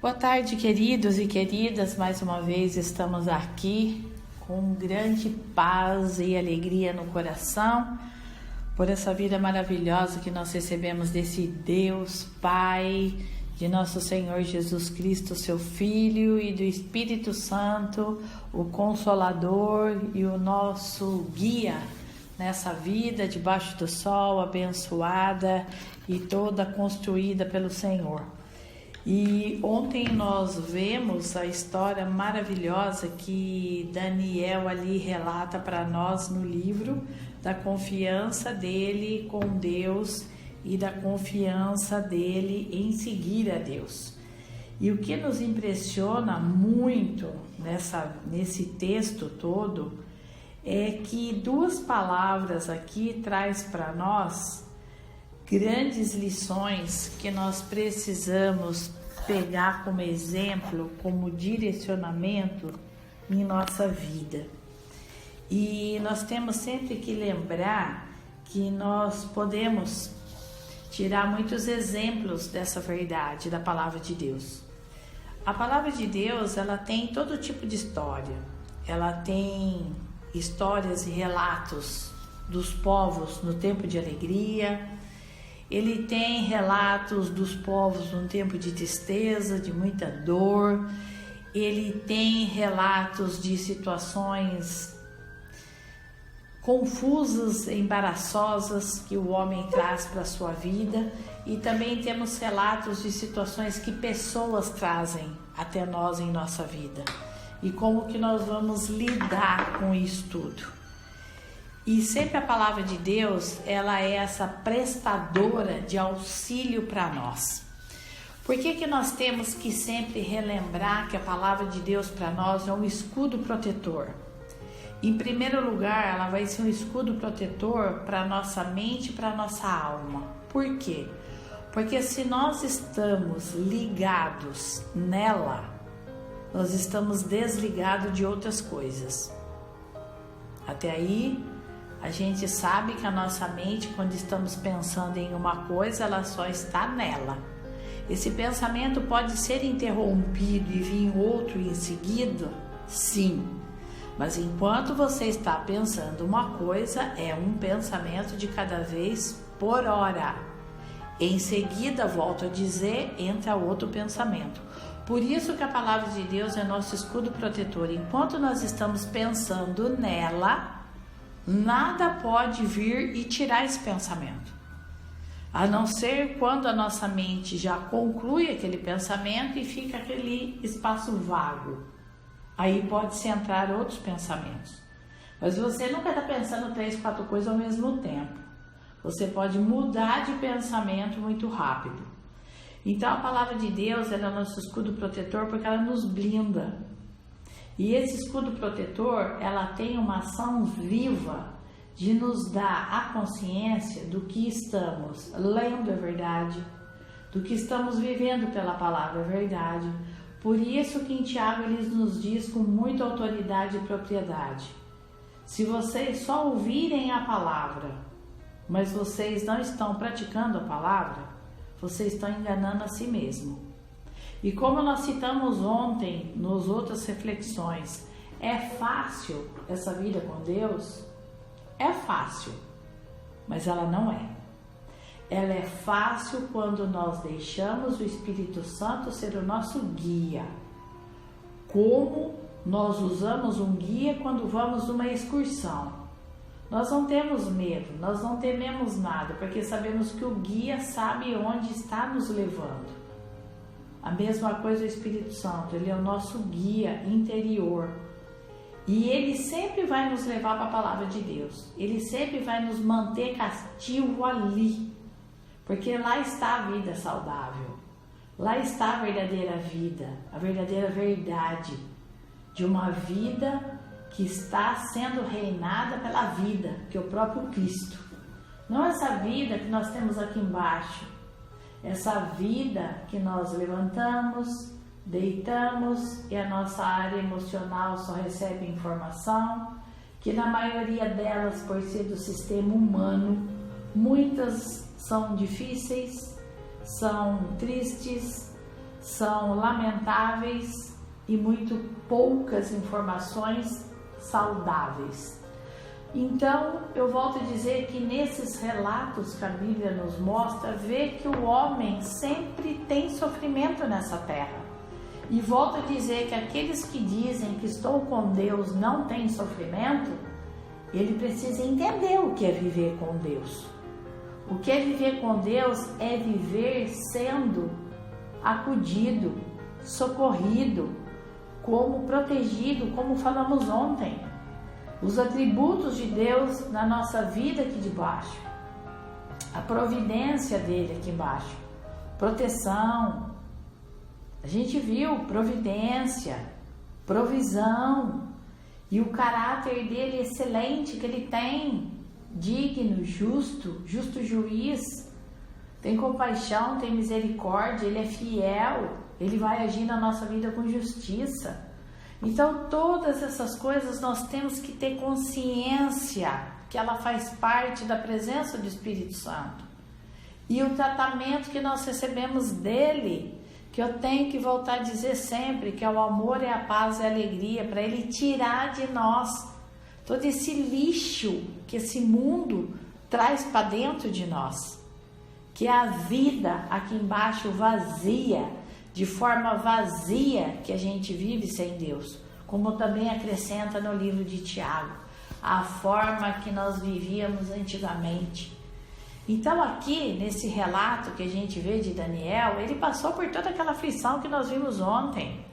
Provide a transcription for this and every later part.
Boa tarde, queridos e queridas. Mais uma vez estamos aqui com grande paz e alegria no coração por essa vida maravilhosa que nós recebemos desse Deus Pai, de nosso Senhor Jesus Cristo, seu Filho, e do Espírito Santo, o Consolador e o nosso guia nessa vida debaixo do sol, abençoada e toda construída pelo Senhor. E ontem nós vemos a história maravilhosa que Daniel ali relata para nós no livro, da confiança dele com Deus e da confiança dele em seguir a Deus. E o que nos impressiona muito nesse texto todo é que duas palavras aqui traz para nós grandes lições que nós precisamos pegar como exemplo, como direcionamento em nossa vida. E nós temos sempre que lembrar que nós podemos tirar muitos exemplos dessa verdade da palavra de Deus. A palavra de Deus, ela tem todo tipo de história. Ela tem histórias e relatos dos povos no tempo de alegria. Ele tem relatos dos povos no tempo de tristeza, de muita dor. Ele tem relatos de situações confusas, embaraçosas que o homem traz para a sua vida, e também temos relatos de situações que pessoas trazem até nós em nossa vida e como que nós vamos lidar com isso tudo. E sempre a palavra de Deus, ela é essa prestadora de auxílio para nós. Por que nós temos que sempre relembrar que a palavra de Deus para nós é um escudo protetor? Em primeiro lugar, ela vai ser um escudo protetor para a nossa mente e para a nossa alma. Por quê? Porque se nós estamos ligados nela, nós estamos desligados de outras coisas. Até aí, a gente sabe que a nossa mente, quando estamos pensando em uma coisa, ela só está nela. Esse pensamento pode ser interrompido e vir outro em seguida? Sim. Mas enquanto você está pensando uma coisa, é um pensamento de cada vez por hora. Em seguida, volto a dizer, entra outro pensamento. Por isso que a palavra de Deus é nosso escudo protetor. Enquanto nós estamos pensando nela, nada pode vir e tirar esse pensamento. A não ser quando a nossa mente já conclui aquele pensamento e fica aquele espaço vago. Aí pode-se entrar outros pensamentos. Mas você nunca está pensando 3, 4 coisas ao mesmo tempo. Você pode mudar de pensamento muito rápido. Então a palavra de Deus, ela é o nosso escudo protetor porque ela nos blinda. E esse escudo protetor, ela tem uma ação viva de nos dar a consciência do que estamos lendo é verdade, do que estamos vivendo pela palavra é verdade. Por isso que em Tiago ele nos diz com muita autoridade e propriedade: se vocês só ouvirem a palavra, mas vocês não estão praticando a palavra, vocês estão enganando a si mesmo. E como nós citamos ontem nas outras reflexões, é fácil essa vida com Deus? É fácil, mas ela não é. Ela é fácil quando nós deixamos o Espírito Santo ser o nosso guia. Como nós usamos um guia quando vamos numa excursão. Nós não temos medo, nós não tememos nada, porque sabemos que o guia sabe onde está nos levando. A mesma coisa o Espírito Santo, ele é o nosso guia interior. E ele sempre vai nos levar para a palavra de Deus. Ele sempre vai nos manter cativo ali. Porque lá está a vida saudável. Lá está a verdadeira vida, a verdadeira verdade de uma vida que está sendo reinada pela vida, que é o próprio Cristo. Não essa vida que nós temos aqui embaixo. Essa vida que nós levantamos, deitamos e a nossa área emocional só recebe informação, que na maioria delas, por ser do sistema humano, muitas são difíceis, são tristes, são lamentáveis e muito poucas informações saudáveis. Então, eu volto a dizer que nesses relatos que a Bíblia nos mostra, vê que o homem sempre tem sofrimento nessa terra. E volto a dizer que aqueles que dizem que estou com Deus não têm sofrimento, ele precisa entender o que é viver com Deus. O que é viver com Deus é viver sendo acudido, socorrido, como protegido, como falamos ontem. Os atributos de Deus na nossa vida aqui de baixo, a providência dele aqui embaixo, proteção, a gente viu providência, provisão e o caráter dele excelente que ele tem, digno, justo juiz, tem compaixão, tem misericórdia, ele é fiel, ele vai agir na nossa vida com justiça. Então, todas essas coisas nós temos que ter consciência que ela faz parte da presença do Espírito Santo. E o tratamento que nós recebemos dele, que eu tenho que voltar a dizer sempre, que é o amor, é a paz e a alegria, para ele tirar de nós todo esse lixo que esse mundo traz para dentro de nós. Que é a vida aqui embaixo vazia, de forma vazia que a gente vive sem Deus, como também acrescenta no livro de Tiago, a forma que nós vivíamos antigamente. Então aqui, nesse relato que a gente vê de Daniel, ele passou por toda aquela aflição que nós vimos ontem.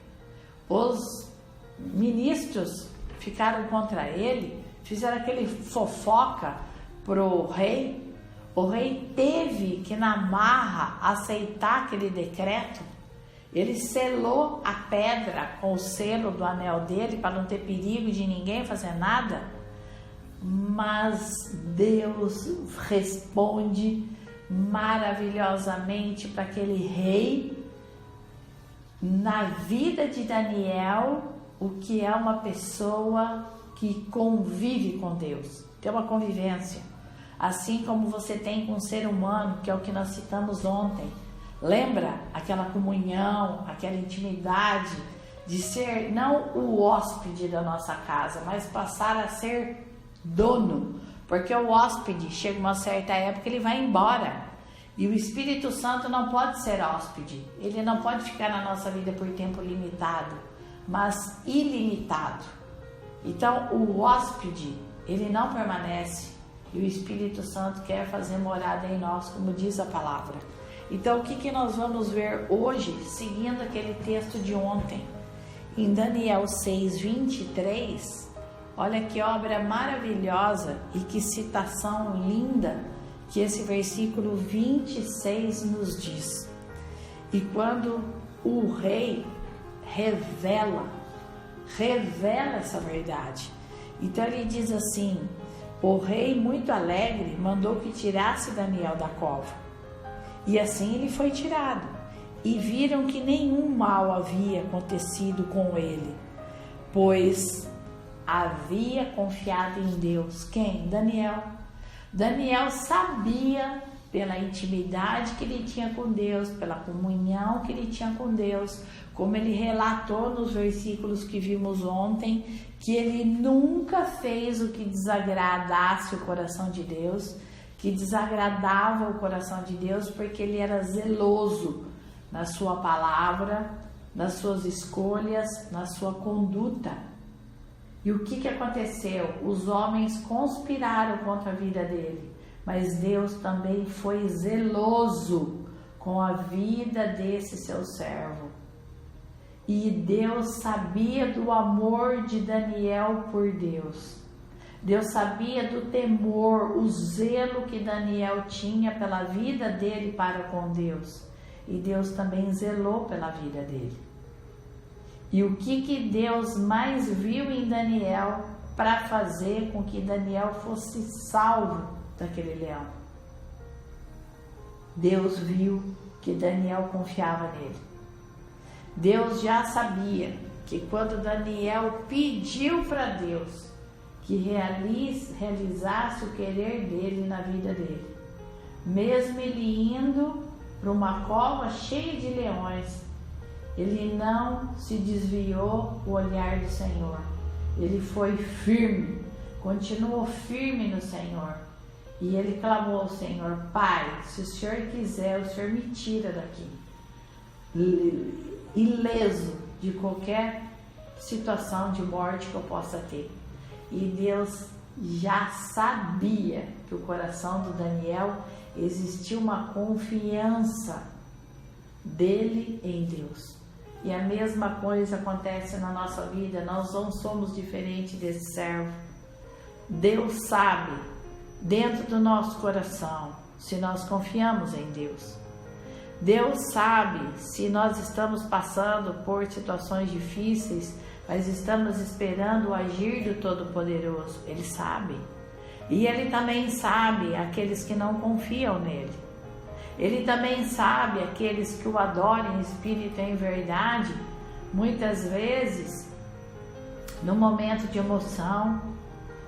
Os ministros ficaram contra ele, fizeram aquele fofoca pro rei. O rei teve que na marra aceitar aquele decreto. Ele selou a pedra com o selo do anel dele para não ter perigo de ninguém fazer nada. Mas Deus responde maravilhosamente para aquele rei, na vida de Daniel, o que é uma pessoa que convive com Deus, tem uma convivência, assim como você tem com um ser humano, que é o que nós citamos ontem. Lembra aquela comunhão, aquela intimidade de ser não o hóspede da nossa casa, mas passar a ser dono, porque o hóspede chega uma certa época, ele vai embora, e o Espírito Santo não pode ser hóspede, ele não pode ficar na nossa vida por tempo limitado, mas ilimitado. Então o hóspede, ele não permanece, e o Espírito Santo quer fazer morada em nós, como diz a palavra. Então o que nós vamos ver hoje, seguindo aquele texto de ontem, em Daniel 6:23, olha que obra maravilhosa e que citação linda que esse versículo 26 nos diz. E quando o rei revela essa verdade, então ele diz assim: o rei, muito alegre, mandou que tirasse Daniel da cova. E assim ele foi tirado, e viram que nenhum mal havia acontecido com ele, pois havia confiado em Deus. Quem? Daniel. Daniel sabia, pela intimidade que ele tinha com Deus, pela comunhão que ele tinha com Deus, como ele relatou nos versículos que vimos ontem, que ele nunca fez o que desagradasse o coração de Deus, que desagradava o coração de Deus, porque ele era zeloso na sua palavra, nas suas escolhas, na sua conduta. E o que aconteceu? Os homens conspiraram contra a vida dele, mas Deus também foi zeloso com a vida desse seu servo. E Deus sabia do amor de Daniel por Deus. Deus sabia do temor, o zelo que Daniel tinha pela vida dele para com Deus. E Deus também zelou pela vida dele. E o que Deus mais viu em Daniel para fazer com que Daniel fosse salvo daquele leão? Deus viu que Daniel confiava nele. Deus já sabia que quando Daniel pediu para Deus que realizasse o querer dele na vida dele, mesmo ele indo para uma cova cheia de leões, ele não se desviou o olhar do Senhor. Ele foi firme, continuou firme no Senhor. E ele clamou ao Senhor: Pai, se o Senhor quiser, o Senhor me tira daqui, ileso de qualquer situação de morte que eu possa ter. E Deus já sabia que o coração do Daniel existia uma confiança dele em Deus. E a mesma coisa acontece na nossa vida. Nós não somos diferentes desse servo. Deus sabe dentro do nosso coração se nós confiamos em Deus. Deus sabe se nós estamos passando por situações difíceis, mas estamos esperando o agir do Todo-Poderoso. Ele sabe. E Ele também sabe aqueles que não confiam nele. Ele também sabe aqueles que o adoram em espírito e em verdade. Muitas vezes, no momento de emoção,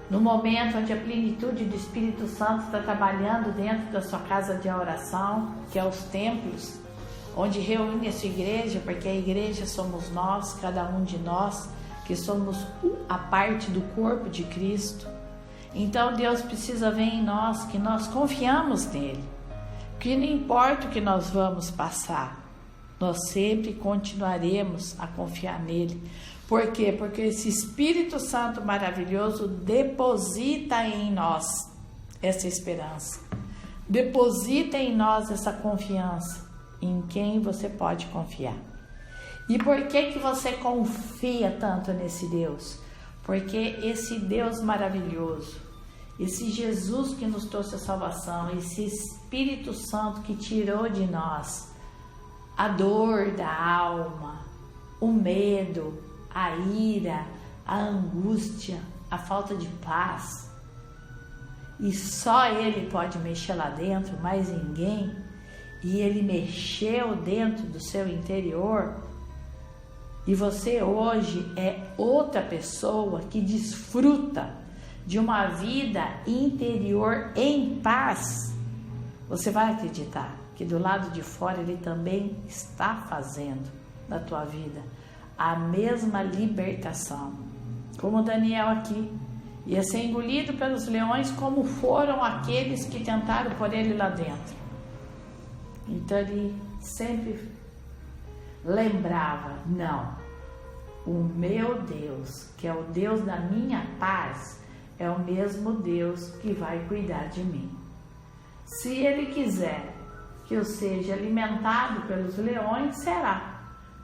no momento onde a plenitude do Espírito Santo está trabalhando dentro da sua casa de oração, que é os templos, onde reúne a sua igreja, porque a igreja somos nós, cada um de nós, que somos a parte do corpo de Cristo. Então Deus precisa ver em nós que nós confiamos nele, que não importa o que nós vamos passar, nós sempre continuaremos a confiar nele. Por quê? Porque esse Espírito Santo maravilhoso deposita em nós essa esperança, deposita em nós essa confiança em quem você pode confiar. E por que você confia tanto nesse Deus? Porque esse Deus maravilhoso, esse Jesus que nos trouxe a salvação, esse Espírito Santo que tirou de nós a dor da alma, o medo, a ira, a angústia, a falta de paz, e só Ele pode mexer lá dentro, mais ninguém, e Ele mexeu dentro do seu interior, e você hoje é outra pessoa que desfruta de uma vida interior em paz. Você vai acreditar que do lado de fora Ele também está fazendo na tua vida a mesma libertação, como Daniel aqui ia ser engolido pelos leões, como foram aqueles que tentaram pôr ele lá dentro. Então ele sempre lembrava: não, o meu Deus, que é o Deus da minha paz, é o mesmo Deus que vai cuidar de mim. Se Ele quiser que eu seja alimentado pelos leões, será.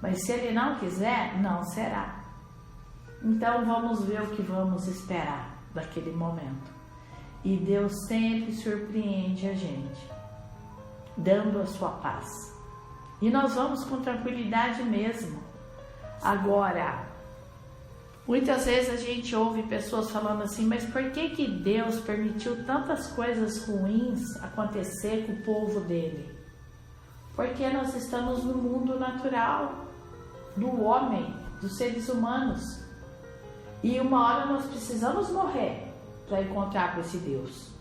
Mas se Ele não quiser, não será. Então vamos ver o que vamos esperar daquele momento. E Deus sempre surpreende a gente, dando a sua paz. E nós vamos com tranquilidade mesmo. Agora, muitas vezes a gente ouve pessoas falando assim: mas por que Deus permitiu tantas coisas ruins acontecer com o povo dele? Porque nós estamos no mundo natural do homem, dos seres humanos, e uma hora nós precisamos morrer para encontrar com esse Deus.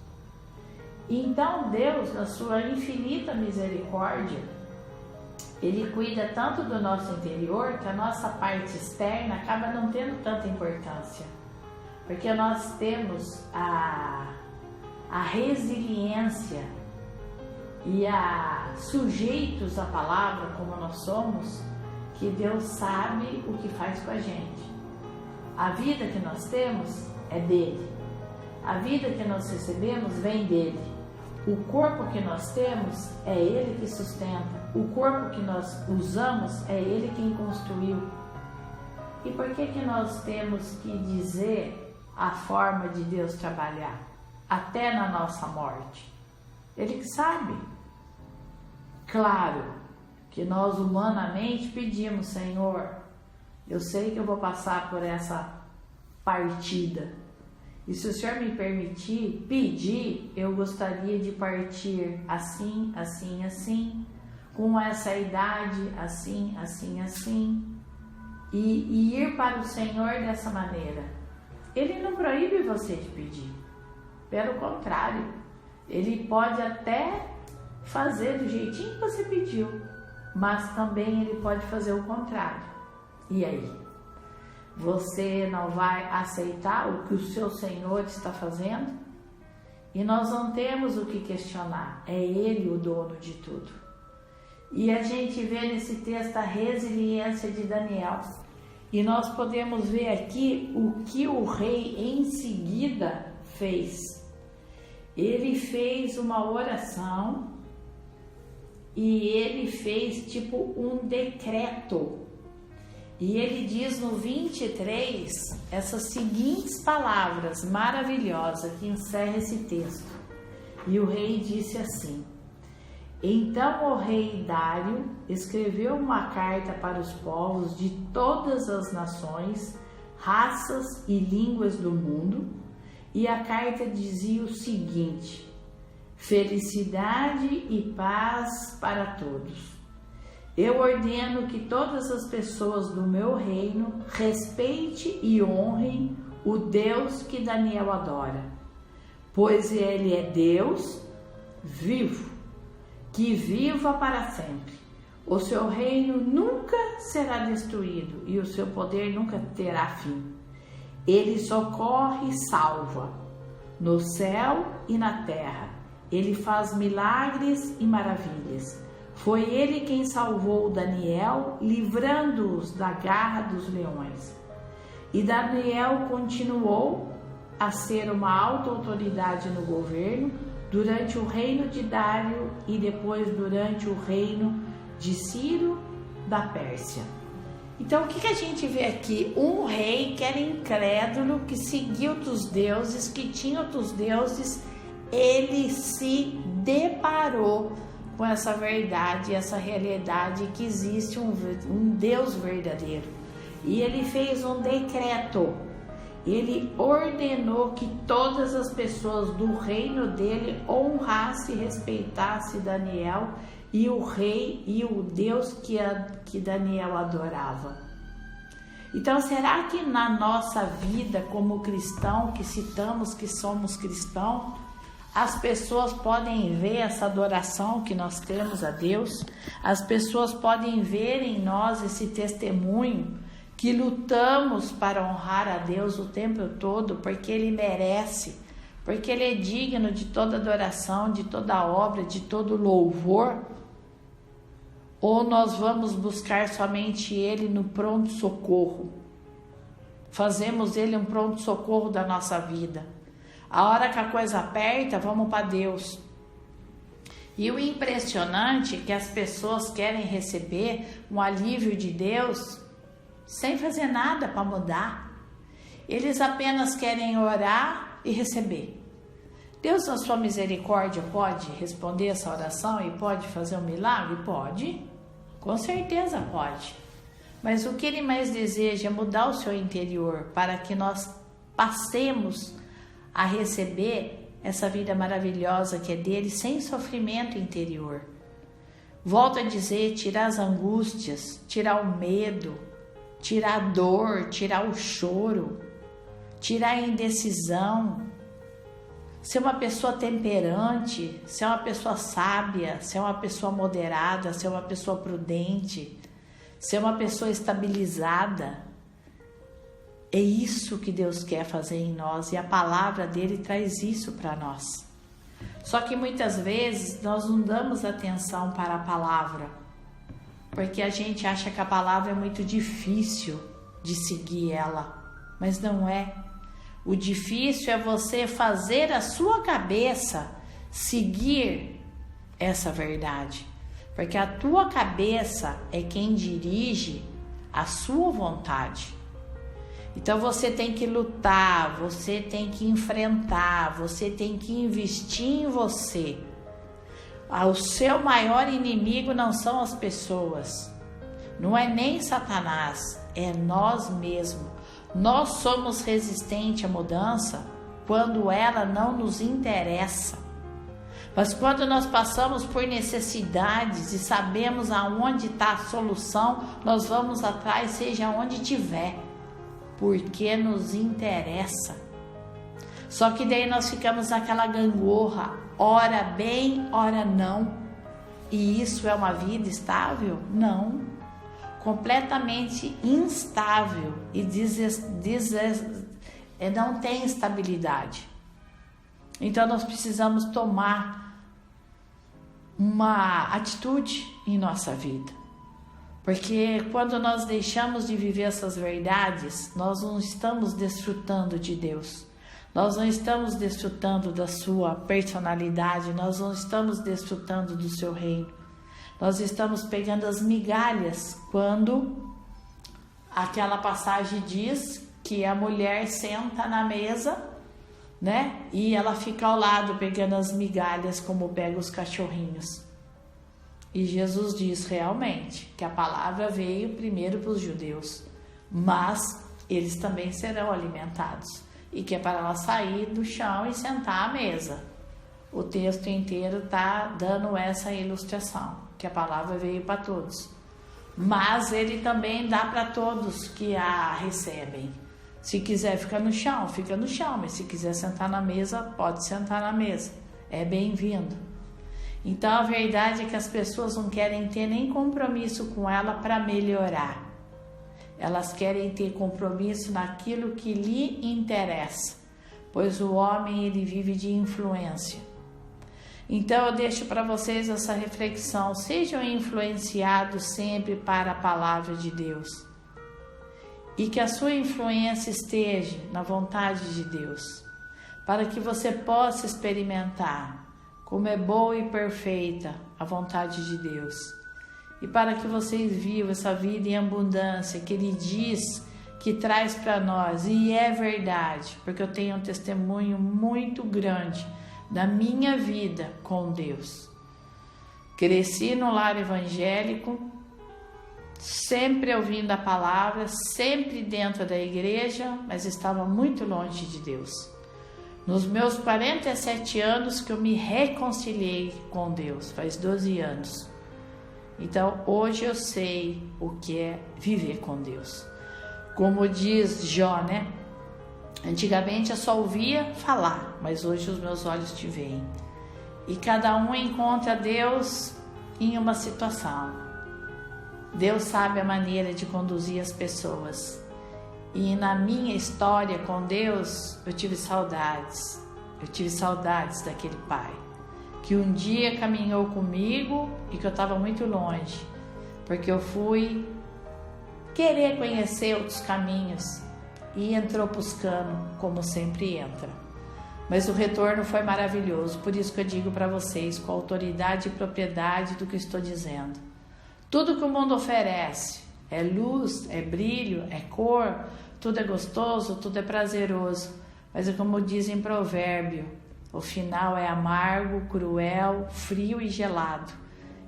Então Deus, na sua infinita misericórdia, Ele cuida tanto do nosso interior que a nossa parte externa acaba não tendo tanta importância, porque nós temos a resiliência e sujeitos à palavra como nós somos, que Deus sabe o que faz com a gente. A vida que nós temos é dele, a vida que nós recebemos vem dele, o corpo que nós temos é ele que sustenta, o corpo que nós usamos é ele quem construiu. E por que nós temos que dizer a forma de Deus trabalhar até na nossa morte? Ele que sabe. Claro que nós humanamente pedimos: Senhor, eu sei que eu vou passar por essa partida, e se o Senhor me permitir, pedir, eu gostaria de partir assim, assim, assim, com essa idade, assim, assim, assim, e ir para o Senhor dessa maneira. Ele não proíbe você de pedir, pelo contrário, Ele pode até fazer do jeitinho que você pediu, mas também ele pode fazer o contrário. E aí? Você não vai aceitar o que o seu Senhor está fazendo? E nós não temos o que questionar, é Ele o dono de tudo. E a gente vê nesse texto a resiliência de Daniel. E nós podemos ver aqui o que o rei em seguida fez. Ele fez uma oração e ele fez tipo um decreto. E ele diz no 23 essas seguintes palavras maravilhosas que encerra esse texto. E o rei disse assim: então o rei Dário escreveu uma carta para os povos de todas as nações, raças e línguas do mundo, e a carta dizia o seguinte: felicidade e paz para todos. Eu ordeno que todas as pessoas do meu reino respeitem e honrem o Deus que Daniel adora, pois ele é Deus vivo, que viva para sempre. O seu reino nunca será destruído e o seu poder nunca terá fim. Ele socorre e salva no céu e na terra. Ele faz milagres e maravilhas. Foi ele quem salvou Daniel, livrando-os da garra dos leões. E Daniel continuou a ser uma alta autoridade no governo durante o reino de Dário e depois durante o reino de Ciro da Pérsia. Então o que a gente vê aqui? Um rei que era incrédulo, que seguia outros deuses, que tinha outros deuses, ele se deparou com essa verdade, essa realidade que existe um Deus verdadeiro. E ele fez um decreto. Ele ordenou que todas as pessoas do reino dele honrassem e respeitassem Daniel e o rei e o Deus que Daniel adorava. Então, será que na nossa vida como cristão, que citamos que somos cristãos, as pessoas podem ver essa adoração que nós temos a Deus? As pessoas podem ver em nós esse testemunho que lutamos para honrar a Deus o tempo todo, porque Ele merece, porque Ele é digno de toda adoração, de toda obra, de todo louvor? Ou nós vamos buscar somente Ele no pronto-socorro? Fazemos Ele um pronto-socorro da nossa vida. A hora que a coisa aperta, vamos para Deus. E o impressionante é que as pessoas querem receber um alívio de Deus sem fazer nada para mudar. Eles apenas querem orar e receber. Deus, na sua misericórdia, pode responder essa oração e pode fazer um milagre? Pode, com certeza pode. Mas o que Ele mais deseja é mudar o seu interior para que nós passemos a receber essa vida maravilhosa que é dele, sem sofrimento interior. Volto a dizer, tirar as angústias, tirar o medo, tirar a dor, tirar o choro, tirar a indecisão, ser uma pessoa temperante, ser uma pessoa sábia, ser uma pessoa moderada, ser uma pessoa prudente, ser uma pessoa estabilizada. É isso que Deus quer fazer em nós e a palavra dele traz isso para nós. Só que muitas vezes nós não damos atenção para a palavra, porque a gente acha que a palavra é muito difícil de seguir ela, mas não é. O difícil é você fazer a sua cabeça seguir essa verdade, porque a tua cabeça é quem dirige a sua vontade. Então você tem que lutar, você tem que enfrentar, você tem que investir em você. O seu maior inimigo não são as pessoas, não é nem Satanás, é nós mesmos. Nós somos resistentes à mudança quando ela não nos interessa. Mas quando nós passamos por necessidades e sabemos aonde está a solução, nós vamos atrás, seja onde tiver, porque nos interessa. Só que daí nós ficamos naquela gangorra, ora bem, ora não. E isso é uma vida estável? Não. Completamente instável e não tem estabilidade. Então nós precisamos tomar uma atitude em nossa vida. Porque quando nós deixamos de viver essas verdades, nós não estamos desfrutando de Deus. Nós não estamos desfrutando da sua personalidade, nós não estamos desfrutando do seu reino. Nós estamos pegando as migalhas quando aquela passagem diz que a mulher senta na mesa, né? E ela fica ao lado pegando as migalhas como pega os cachorrinhos. E Jesus diz realmente que a palavra veio primeiro para os judeus, mas eles também serão alimentados. E que é para ela sair do chão e sentar à mesa. O texto inteiro está dando essa ilustração, que a palavra veio para todos. Mas ele também dá para todos que a recebem. Se quiser ficar no chão, fica no chão. Mas se quiser sentar na mesa, pode sentar na mesa. É bem-vindo. Então a verdade é que as pessoas não querem ter nem compromisso com ela para melhorar. Elas querem ter compromisso naquilo que lhe interessa, pois o homem ele vive de influência. Então eu deixo para vocês essa reflexão: sejam influenciados sempre para a palavra de Deus e que a sua influência esteja na vontade de Deus, para que você possa experimentar como é boa e perfeita a vontade de Deus. E para que vocês vivam essa vida em abundância que Ele diz que traz para nós. E é verdade, porque eu tenho um testemunho muito grande da minha vida com Deus. Cresci no lar evangélico, sempre ouvindo a palavra, sempre dentro da igreja, mas estava muito longe de Deus. Nos meus 47 anos que eu me reconciliei com Deus, faz 12 anos. Então, hoje eu sei o que é viver com Deus. Como diz Jó, né? Antigamente eu só ouvia falar, mas hoje os meus olhos te veem. E cada um encontra Deus em uma situação. Deus sabe a maneira de conduzir as pessoas. E na minha história com Deus, eu tive saudades. Eu tive saudades daquele pai que um dia caminhou comigo e que eu estava muito longe, porque eu fui querer conhecer outros caminhos e entrou buscando, como sempre entra. Mas o retorno foi maravilhoso, por isso que eu digo para vocês, com autoridade e propriedade do que estou dizendo. Tudo que o mundo oferece é luz, é brilho, é cor, tudo é gostoso, tudo é prazeroso, mas é como diz em provérbio, o final é amargo, cruel, frio e gelado,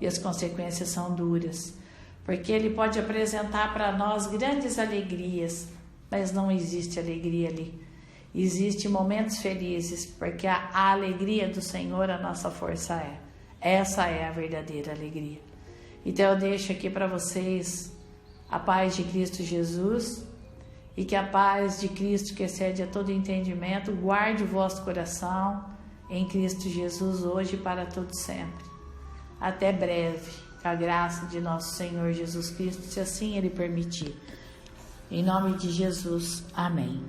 e as consequências são duras, porque ele pode apresentar para nós grandes alegrias, mas não existe alegria ali. Existem momentos felizes, porque a alegria do Senhor a nossa força é. Essa é a verdadeira alegria. Então eu deixo aqui para vocês a paz de Cristo Jesus, e que a paz de Cristo, que excede a todo entendimento, guarde o vosso coração em Cristo Jesus, hoje e para todo sempre. Até breve, com a graça de nosso Senhor Jesus Cristo, se assim Ele permitir. Em nome de Jesus, amém.